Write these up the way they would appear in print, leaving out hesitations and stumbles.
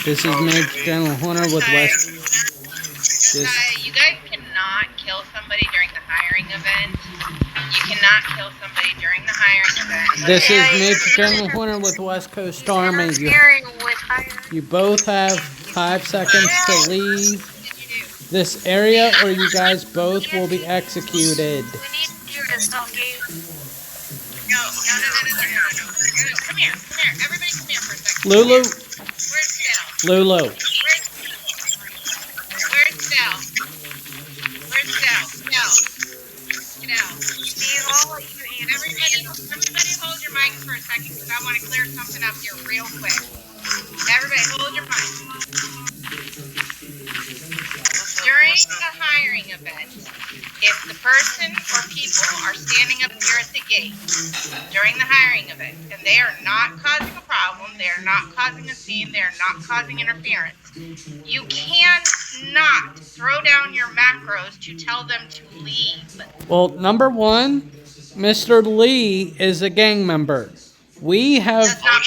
This is Major General Hunter with West. You guys cannot kill somebody during the hiring event. You cannot kill somebody during the hiring event. This is Major General Hunter with West Coast Army. You both have 5 seconds to leave this area, or you guys both will be executed. We need you to stop you. No. Come here. Everybody come here for a second. Lulu. Where's Dell? Lulu. Where's Dell? Dell. Get out. Everybody hold your mics for a second because I want to clear something up here real quick. Everybody hold your mics. During the hiring event, if the person or people are standing up here at the gate during the hiring event and they are not causing a problem, they are not causing a scene, they are not causing interference, you cannot throw down your macros to tell them to leave. Well, number one, Mr. Lee is a gang member. We have. Does not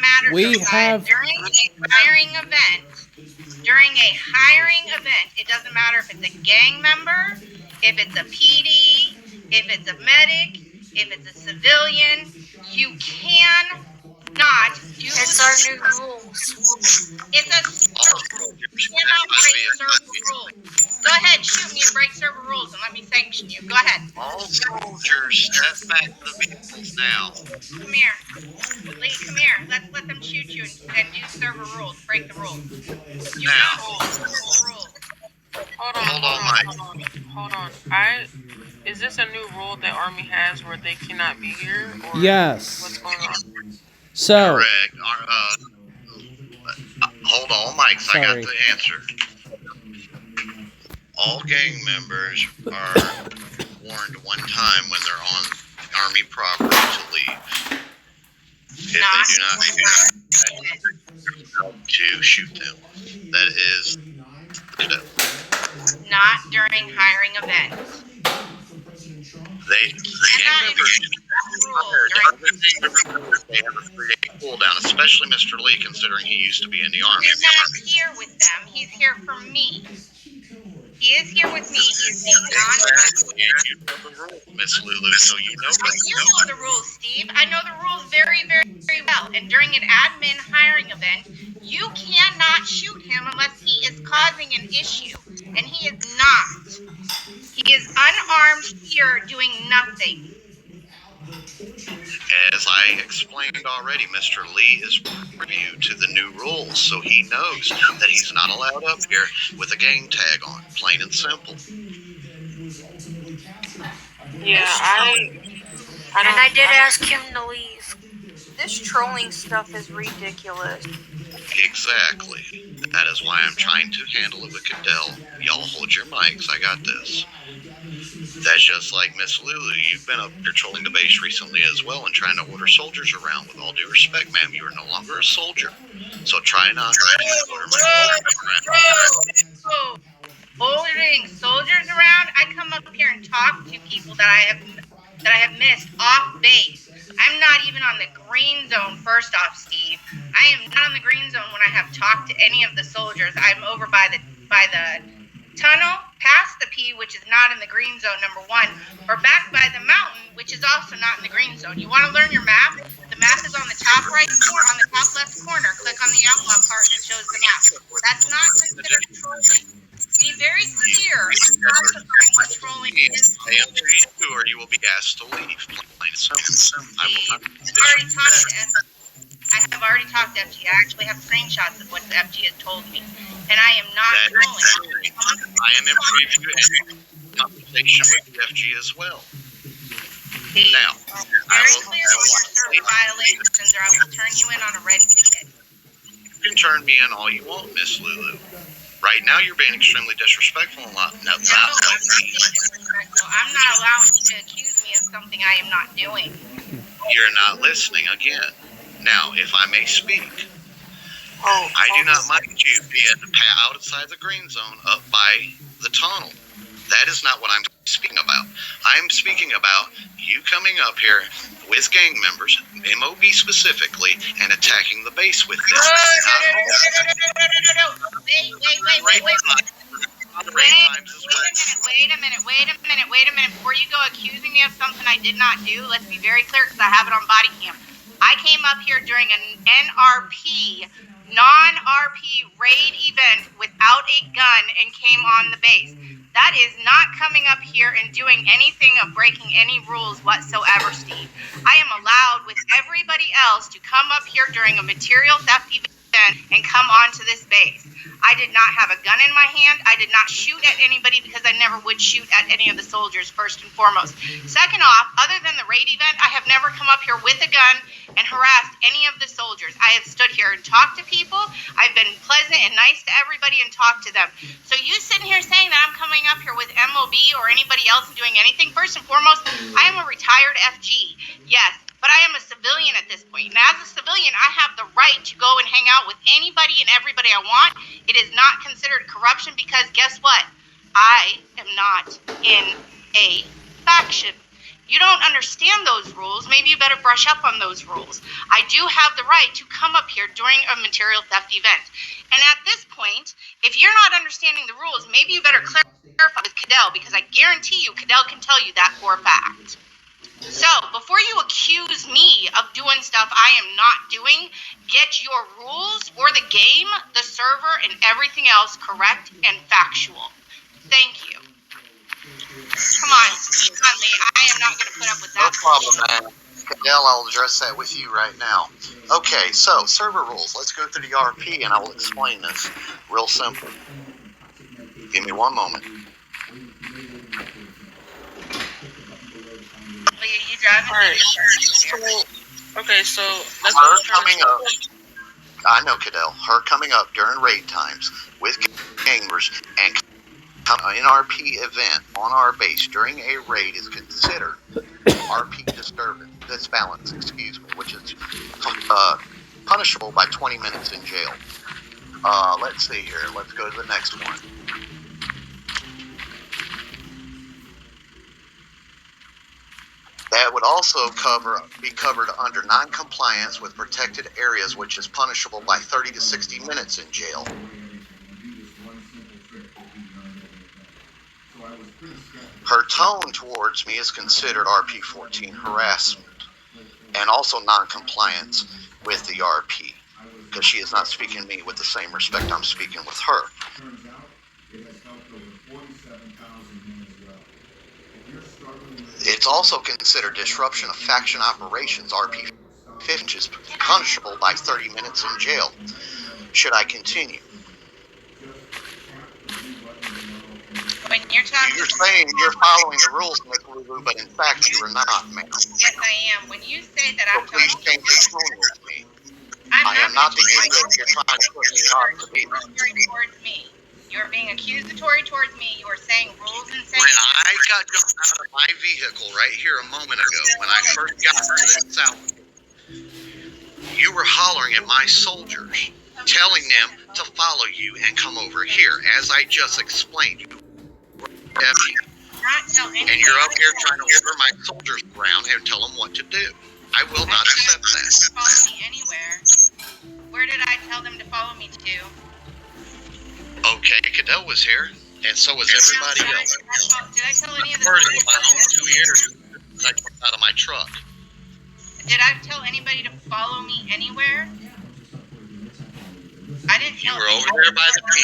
matter. We have. During a hiring event, it doesn't matter if it's a gang member, if it's a PD, if it's a medic, if it's a civilian. You cannot do. It's our new rules. It's a rule. You cannot break server rules. Go ahead, shoot me and break server rules and let me sanction you. Go ahead. All soldiers, step back to the vehicles now. Come here. Lee, come here. Let's let them shoot you and do server rules. Break the rules. You now. Rules. Hold on. Is this a new rule that Army has where they cannot be here? Or yes. What's going on? So. Correct. Hold on, Mike. I got the answer. All gang members are warned one time when they're on Army property to leave. If they do not to shoot them. That is not during hiring events. They have a 3-day cooldown, especially Mr. Lee, considering he used to be in the Army. He's not here with them. He's here for me. He is here with me. He is being non-active. You know the rules, Miss Lulu, so you know. You know the rules, Steve. I know the rules very, very, very well. And during an admin hiring event, you cannot shoot him unless he is causing an issue. And he is not. He is unarmed here doing nothing. As I explained already, Mr. Lee is privy to the new rules, so he knows that he's not allowed up here with a gang tag on, plain and simple. Yeah, I did ask him to leave. This trolling stuff is ridiculous. Exactly. That is why I'm trying to handle it with Cadell. Y'all hold your mics, I got this. That's just like Miss Lulu. You've been up patrolling the base recently as well and trying to order soldiers around. With all due respect, ma'am, you are no longer a soldier. So try not to order my around. Ordering soldiers around? I come up here and talk to people that I have missed off base. I'm not even on the green zone, first off, Steve. I am not on the green zone when I have talked to any of the soldiers. I'm over by the tunnel, past the P, which is not in the green zone, number one, or back by the mountain, which is also not in the green zone. You want to learn your map? The map is on the top right corner, on the top left corner. Click on the outlaw part and it shows the map. That's not considered trolling. Be very clear on classifying what trolling is. I answer you, or you will be asked to leave. Plain and simple. I have already talked to FG. I actually have screenshots of what the FG has told me. And I am not trolling. I am in preview and conversation with the FG as well. Now, very clear on your server violations, or I will turn you in on a red ticket. You can turn me in all you want, Miss Lulu. Right now, you're being extremely disrespectful and not. No, I'm not being disrespectful. I'm not allowing you to accuse me of something I am not doing. You're not listening again. Now, if I may speak, I do not mind you being outside the green zone up by the tunnel. That is not what I'm speaking about. I'm speaking about you coming up here with gang members, MOB specifically, and attacking the base with them. No. Wait a minute. Before you go accusing me of something I did not do, let's be very clear because I have it on body cam. I came up here during an NRP, non-RP raid event without a gun and came on the base. That is not coming up here and doing anything of breaking any rules whatsoever, Steve. I am allowed with everybody else to come up here during a material theft event and come onto this base. I did not have a gun in my hand. I did not shoot at anybody because I never would shoot at any of the soldiers, first and foremost. Second off, other than the raid event, I have never come up here with a gun and harassed any of the soldiers. I have stood here and talked to people. I've been pleasant and nice to everybody and talked to them. So you sitting here saying that I'm coming up here with MOB or anybody else and doing anything, first and foremost, I am a retired FG. Yes. But I am a civilian at this point. And as a civilian, I have the right to go and hang out with anybody and everybody I want. It is not considered corruption because guess what? I am not in a faction. You don't understand those rules. Maybe you better brush up on those rules. I do have the right to come up here during a material theft event. And at this point, if you're not understanding the rules, maybe you better clarify with Cadell because I guarantee you Cadell can tell you that for a fact. So, before you accuse me of doing stuff I am not doing, get your rules for the game, the server, and everything else correct and factual. Thank you. Come on, Lee. I am not going to put up with that. No problem, man. Cadell, I'll address that with you right now. Okay, so, server rules. Let's go through the RP and I will explain this. Real simple. Give me one moment. You driving? Alright. Okay, so let's her coming up. I know, Cadell. Her coming up during raid times with gamers and an RP event on our base during a raid is considered RP disturbance, disbalance, which is punishable by 20 minutes in jail. Let's see here. Let's go to the next one. That would also be covered under non-compliance with protected areas, which is punishable by 30 to 60 minutes in jail. Her tone towards me is considered RP-14 harassment and also non-compliance with the RP because she is not speaking to me with the same respect I'm speaking with her. It's also considered disruption of faction operations, RP 15, which is punishable by 30 minutes in jail. Should I continue? When you're talking, you're saying you're following the rules, Miss Lulu, but in fact you are not, ma'am. Yes, I am. When you say that I'm please talking, change your tone with me. I am not the idiot you're trying to put me on to be. Towards me. You're being accusatory towards me. You are saying rules and saying. When I got jumped out of my vehicle right here a moment ago, when I first got to the south, you were hollering at my soldiers, telling them to follow you and come over here, as I just explained. And you're up here trying to order my soldiers around and tell them what to do. I will not accept that. Follow me anywhere. Where did I tell them to follow me to? Okay, Cadell was here, and so was everybody else. Did I tell any of the heard it with my own 2 ears as I jumped out of my truck. Did I tell anybody to follow me anywhere? I didn't tell you were over there by the P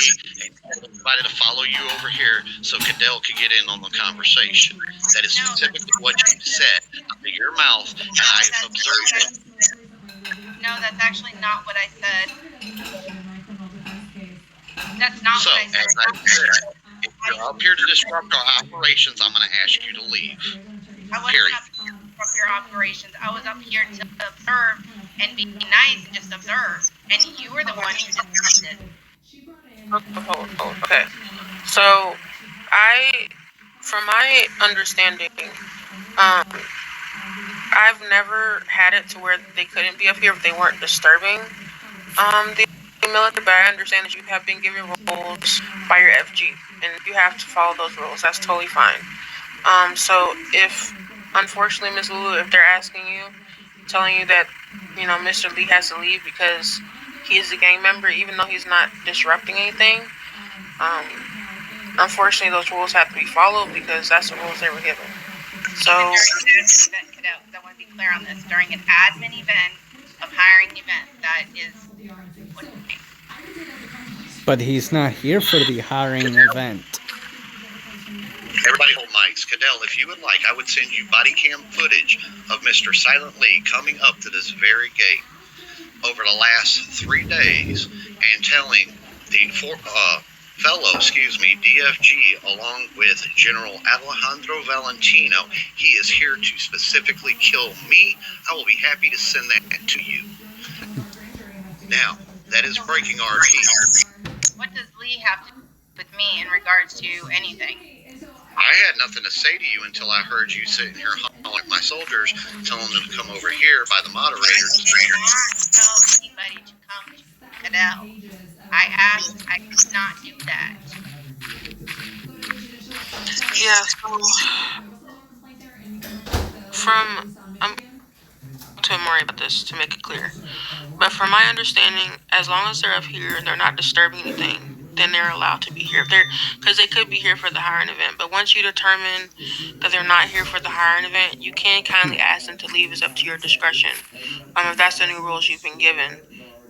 and told everybody to follow you over here so Cadell could get in on the conversation. That is specifically what you said out of your mouth, and I observed it. No, that's actually not what I said. That's not so, what I said. as I said, if you're up here to disrupt our operations, I'm going to ask you to leave. I wasn't up here to disrupt your operations. I was up here to observe and be nice and just observe. And you were the one who disrupted. Okay. So, from my understanding, I've never had it to where they couldn't be up here if they weren't disturbing the military, but I understand that you have been given rules by your FG, and you have to follow those rules. That's totally fine. So if unfortunately, Miss Lulu, if they're asking you, telling you that, Mr. Lee has to leave because he is a gang member, even though he's not disrupting anything, um, unfortunately, those rules have to be followed because that's the rules they were given. So, during an admin event, Cadell, because I want to be clear on this, during an admin event of hiring event, that is what. But he's not here for the hiring event. Everybody hold mics. Cadell, if you would like, I would send you body cam footage of Mr. Silent Lee coming up to this very gate over the last 3 days and telling the DFG, along with General Alejandro Valentino, he is here to specifically kill me. I will be happy to send that to you. Now, that is breaking RP. What does Lee have to do with me in regards to anything? I had nothing to say to you until I heard you sitting here hollering at my soldiers, telling them to come over here by the moderators. I did not tell anybody to come to Cadell. I asked, I did not do that. yeah, I'm to Amari about this to make it clear. But from my understanding, as long as they're up here and they're not disturbing anything, then they're allowed to be here. Because they could be here for the hiring event. But once you determine that they're not here for the hiring event, you can kindly ask them to leave. It's up to your discretion. If that's the new rules you've been given.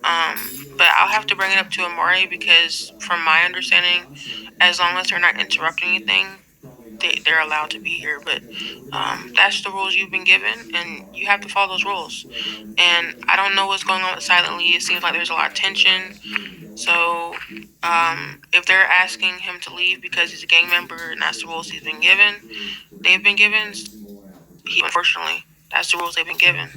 But I'll have to bring it up to Amari because from my understanding, as long as they're not interrupting anything, they're allowed to be here. But that's the rules you've been given, and you have to follow those rules. And I don't know what's going on with Silent Lee. It seems like there's a lot of tension. So if they're asking him to leave because he's a gang member and that's the rules they've been given, unfortunately, that's the rules they've been given.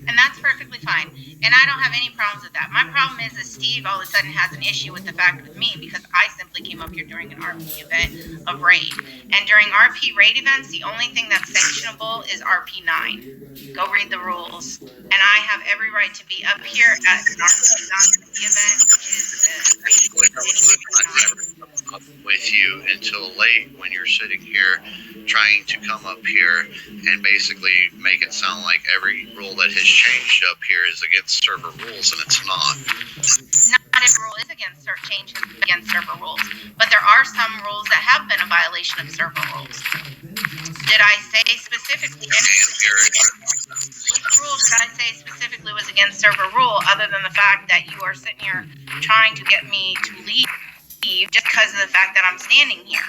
And that's perfectly fine. And I don't have any problems with that. My problem is that Steve all of a sudden has an issue with the fact with me because I simply came up here during an RP event of raid. And during RP raid events, the only thing that's sanctionable is RP 9. Go read the rules. And I have every right to be up here at an RP 9 event, which is with you until late when you're sitting here trying to come up here and basically make it sound like every rule that has changed up here is against server rules, and it's not. Not every rule is against server rules, but there are some rules that have been a violation of server rules. Did I say specifically which rule did I say specifically was against server rule, other than the fact that you are sitting here trying to get me to leave just because of the fact that I'm standing here?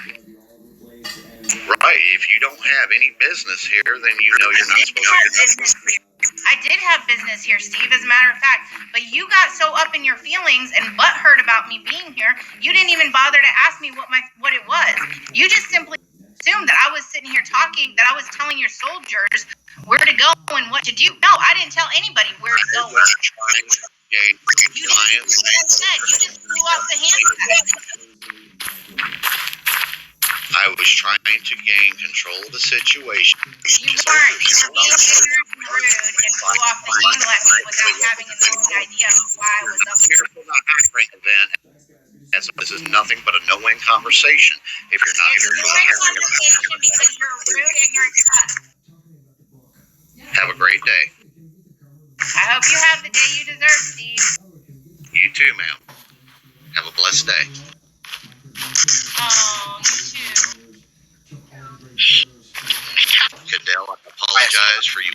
Right. If you don't have any business here, then you know you're not supposed to. I did have business here, Steve, as a matter of fact. But you got so up in your feelings and butthurt about me being here, you didn't even bother to ask me what it was. You just simply assumed that I was sitting here talking, that I was telling your soldiers where to go and what to do. No, I didn't tell anybody where to go. You just blew off the handset. I was trying to gain control of the situation. You weren't. You were being ignorant and rude and blew off the handset without having any idea of why I was up here. This is nothing but a no-win conversation. If you're not here for the hiring event, because you're a rude, ignorant cuss. Have a great day. I hope you have the day you deserve, Steve. You too, ma'am. Have a blessed day. Oh, you too. Cadell, I apologize for you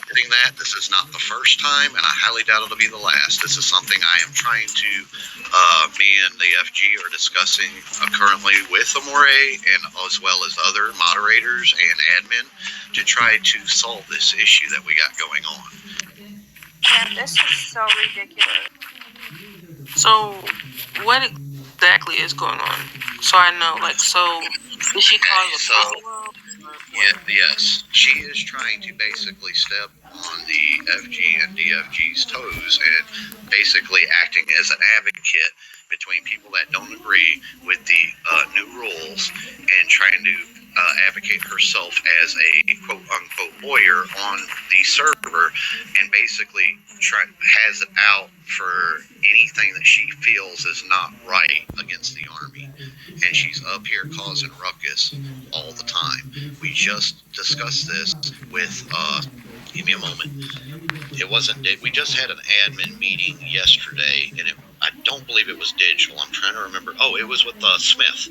getting that. This is not the first time, and I highly doubt it'll be the last. This is something I am trying to, me and the FG are discussing currently with Amore and as well as other moderators and admin to try to solve this issue that we got going on. Yeah, this is so ridiculous. So, what exactly is going on? So I know, did she cause a problem? Yes. She is trying to basically step on the FG and DFG's toes and basically acting as an advocate between people that don't agree with the new rules and trying to advocate herself as a quote-unquote lawyer on the server and basically has it out for anything that she feels is not right against the Army. and she's up here causing ruckus all the time. We just discussed this with, give me a moment. It wasn't, we just had an admin meeting yesterday, and I don't believe it was digital. I'm trying to remember. Oh, it was with Smith.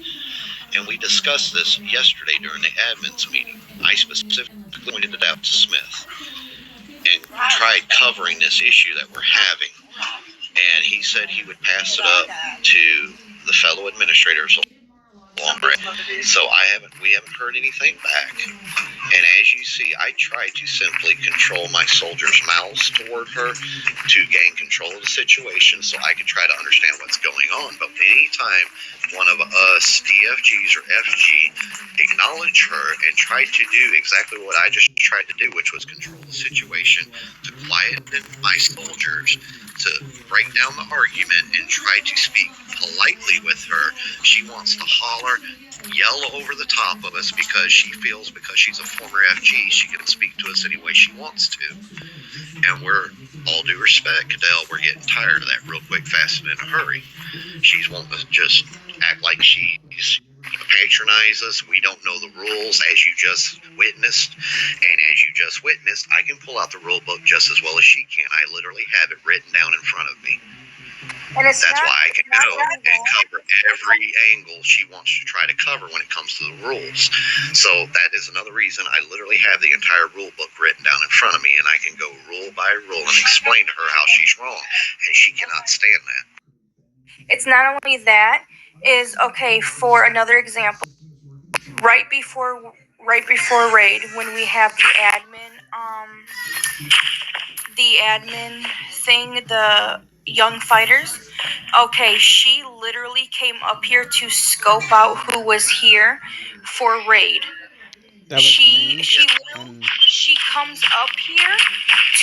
And we discussed this yesterday during the admins meeting. I specifically pointed it out to Smith and tried covering this issue that we're having. And he said he would pass it up to the fellow administrators. So we haven't heard anything back. And as you see, I try to simply control my soldiers' mouths toward her to gain control of the situation so I can try to understand what's going on. But anytime one of us DFGs or FG acknowledge her and try to do exactly what I just tried to do, which was control the situation, to quieten my soldiers, to break down the argument and try to speak politely with her, she wants to holler, yell over the top of us because she feels because she's a former FG, she can speak to us any way she wants to. And we're, all due respect, Cadell, we're getting tired of that real quick, fast, and in a hurry. She's wanting to just act like she's patronize us. We don't know the rules, as you just witnessed. And as you just witnessed, I can pull out the rule book just as well as she can. I literally have it written down in front of me. And That's why I can go and cover every angle she wants to try to cover when it comes to the rules. So that is another reason I literally have the entire rule book written down in front of me, and I can go rule by rule and explain to her how she's wrong, and she cannot stand that. It's not only that, is okay, for another example, right before raid, when we have the admin thing, the young fighters, okay, she literally came up here to scope out who was here for raid. She comes up here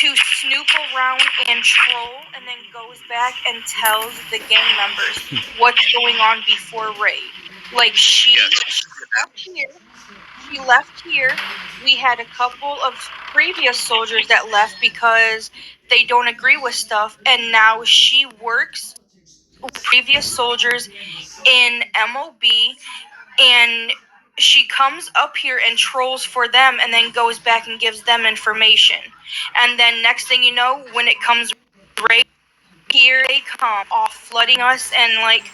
to snoop around and troll, and then goes back and tells the gang members what's going on before raid. Like she left here. We had a couple of previous soldiers that left because they don't agree with stuff, and now she works with previous soldiers in MOB, and she comes up here and trolls for them and then goes back and gives them information. And then next thing you know, when it comes right here, they come off flooding us, and like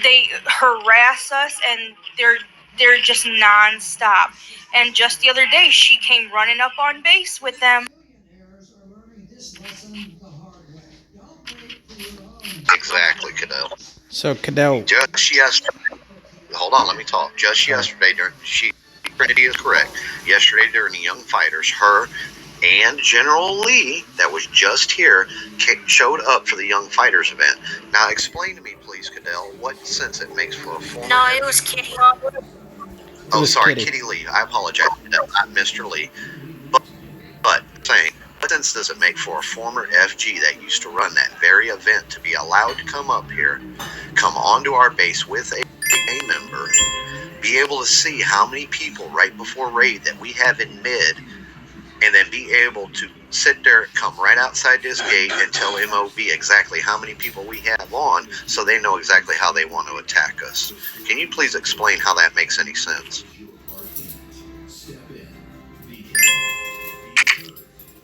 they harass us, and they're just non-stop. And just the other day, she came running up on base with them. Exactly, Cadell. So, Cadell. Just yesterday, hold on, let me talk. Just yesterday, Trinity is correct. Yesterday during the Young Fighters, her and General Lee, that was just here, showed up for the Young Fighters event. Now, explain to me, please, Cadell, what sense it makes for a former... No, it was Kitty. Oh, sorry, Kitty Lee. I apologize, not Mr. Lee. But saying, what sense does it make for a former FG that used to run that very event to be allowed to come up here, come onto our base with a member, be able to see how many people right before raid that we have in mid, and then be able to sit there, come right outside this gate and tell MOB exactly how many people we have on so they know exactly how they want to attack us? Can you please explain how that makes any sense?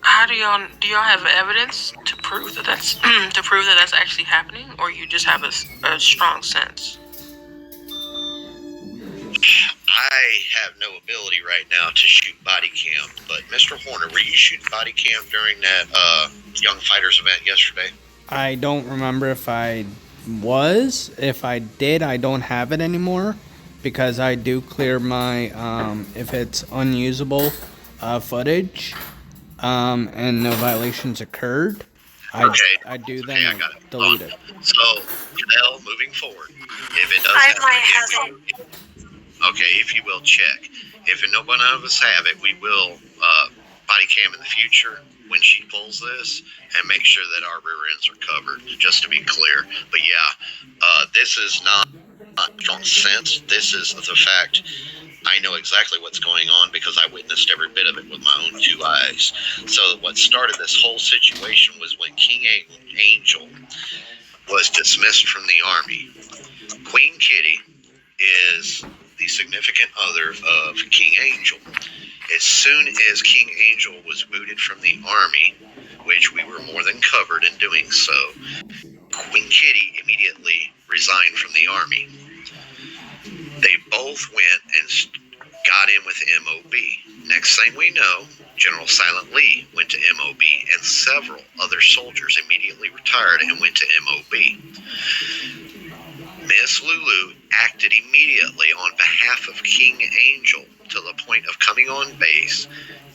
How do y'all have evidence to prove that that's actually happening, or you just have a strong sense? I have no ability right now to shoot body cam, but Mr. Horner, were you shooting body cam during that Young Fighters event yesterday? I don't remember if I was. If I did, I don't have it anymore because I do clear my, if it's unusable footage and no violations occurred, I do then delete it. So, Cadell, moving forward, if it does happen again, okay, if you will, check. If no one of us have it, we will body cam in the future when she pulls this and make sure that our rear ends are covered, just to be clear. But yeah, this is not strong sense. This is the fact. I know exactly what's going on because I witnessed every bit of it with my own two eyes. So what started this whole situation was when King Angel was dismissed from the Army. Queen Kitty is the significant other of King Angel. As soon as King Angel was booted from the army, which we were more than covered in doing so, Queen Kitty immediately resigned from the army. They both went and got in with MOB. Next thing we know, General Silent Lee went to MOB, and several other soldiers immediately retired and went to MOB. Miss Lulu acted immediately on behalf of King Angel to the point of coming on base,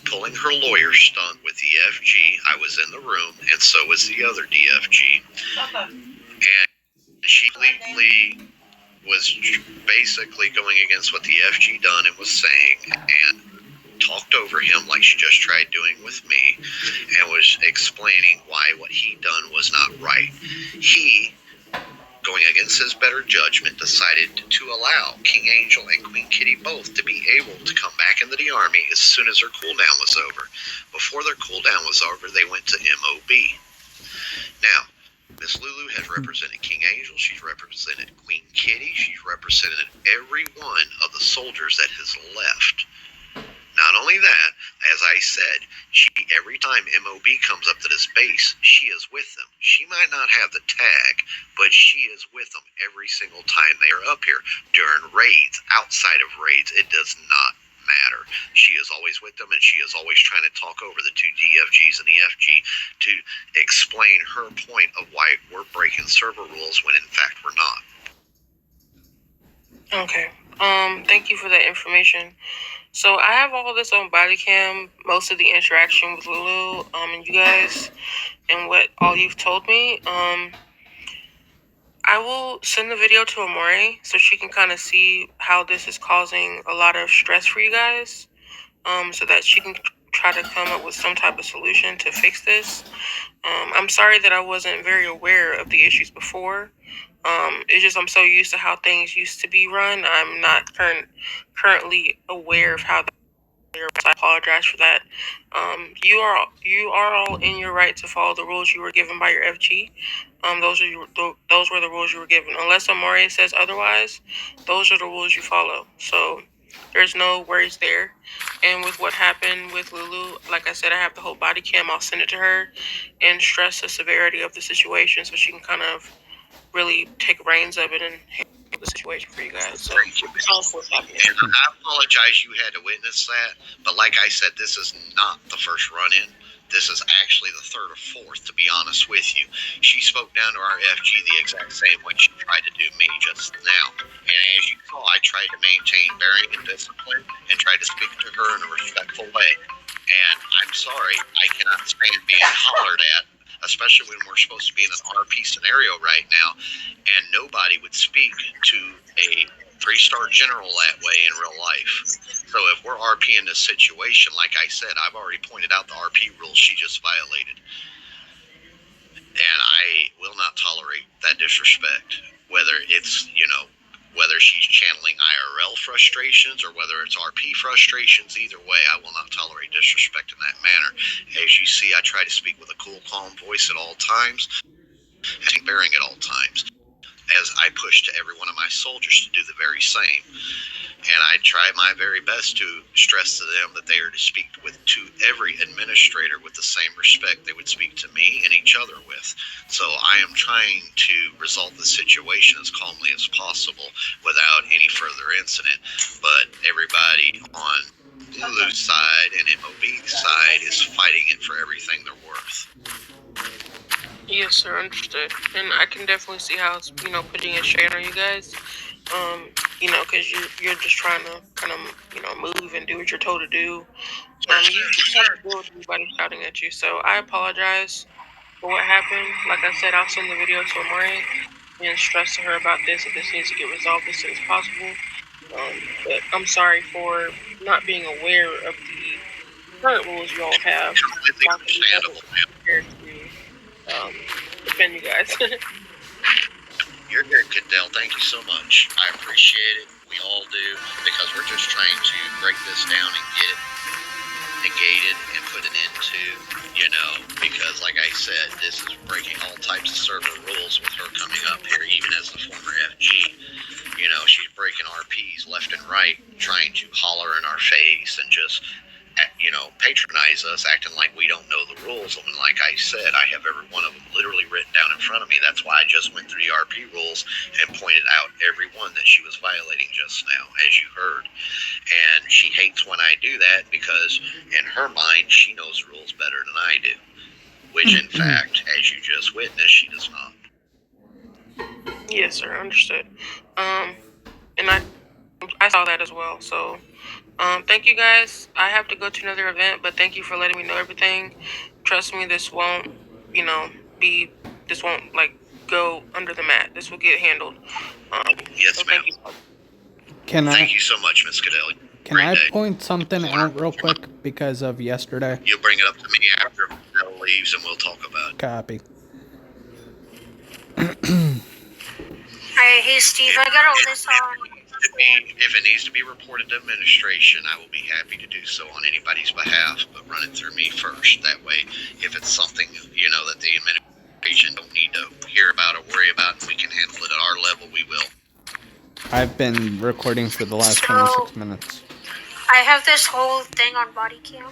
pulling her lawyer stunt with the FG. I was in the room, and so was the other DFG. And she legally was basically going against what the FG done and was saying, and talked over him like she just tried doing with me, and was explaining why what he done was not right. He, going against his better judgment, decided to allow King Angel and Queen Kitty both to be able to come back into the army as soon as their cooldown was over. Before their cooldown was over, they went to MOB. Now, Miss Lulu has represented King Angel, she's represented Queen Kitty, she's represented every one of the soldiers that has left. Not only that, as I said, every time MOB comes up to this base, she is with them. She might not have the tag, but she is with them every single time they are up here. During raids, outside of raids, it does not matter. She is always with them, and she is always trying to talk over the two DFGs and the FG to explain her point of why we're breaking server rules when in fact we're not. Okay. Thank you for that information. So I have all this on body cam, most of the interaction with Lulu, and you guys, and what all you've told me. I will send the video to Amore so she can kind of see how this is causing a lot of stress for you guys, so that she can try to come up with some type of solution to fix this. I'm sorry that I wasn't very aware of the issues before. It's just I'm so used to how things used to be run. I'm not currently aware of how. I apologize for that. You are all in your right to follow the rules you were given by your FG. Those were the rules you were given. Unless Amore says otherwise, those are the rules you follow. So there's no worries there. And with what happened with Lulu, like I said, I have the whole body cam. I'll send it to her and stress the severity of the situation so she can kind of really take reins of it and handle the situation for you guys. So and I apologize you had to witness that, but like I said, this is not the first run-in. This is actually the third or fourth, to be honest with you. She spoke down to our FG the exact same way she tried to do me just now. And as you saw, I tried to maintain bearing and discipline and tried to speak to her in a respectful way. And I'm sorry, I cannot stand being hollered at, especially when we're supposed to be in an RP scenario right now, and nobody would speak to a 3-star general that way in real life. So if we're RP in this situation, like I said, I've already pointed out the RP rules she just violated. And I will not tolerate that disrespect, whether it's, whether she's channeling IRL frustrations or whether it's RP frustrations. Either way, I will not tolerate disrespect in that manner. As you see, I try to speak with a cool, calm voice at all times, and bearing at all times, as I push to every one of my soldiers to do the very same. And I try my very best to stress to them that they are to speak to every administrator with the same respect they would speak to me and each other with. So I am trying to resolve the situation as calmly as possible without any further incident. But everybody on Lulu's side and MOB's side is fighting it for everything they're worth. Yes, sir, understood. And I can definitely see how it's, putting a strain on you guys. Because you're just trying to kind of, move and do what you're told to do. You just have to deal with everybody shouting at you. So I apologize for what happened. Like I said, I'll send the video to Amore and stress to her about this, that this needs to get resolved as soon as possible. But I'm sorry for not being aware of the current rules you all have. Completely understandable, ma'am. Defend you guys. You're good, Cadell. Thank you so much. I appreciate it. We all do, because we're just trying to break this down and get it negated and put it into, because like I said, this is breaking all types of server rules with her coming up here, even as the former FG. You know, she's breaking RPs left and right, trying to holler in our face and just, you know, patronize us, acting like we don't know the rules. And like I said, I have every one of them literally written down in front of me. That's why I just went through the RP rules and pointed out every one that she was violating just now, as you heard. And she hates when I do that because in her mind, she knows rules better than I do. Which, in fact, as you just witnessed, she does not. Yes, sir. Understood. And I saw that as well. So, thank you guys. I have to go to another event, but thank you for letting me know everything. Trust me, this won't, you know, this won't like go under the mat. This will get handled. Yes, so ma'am. thank you. Thank you so much, Miss Cadelli. Can I point something out real quick because of yesterday? You'll bring it up to me after Cadell leaves, and we'll talk about it. Copy. Hey, Steve, I got all this on. If it needs to be reported to administration, I will be happy to do so on anybody's behalf, but run it through me first. That way, if it's something, you know, that the administration don't need to hear about or worry about, and we can handle it at our level, we will. I've been recording for the last 26 minutes. I have this whole thing on body cam.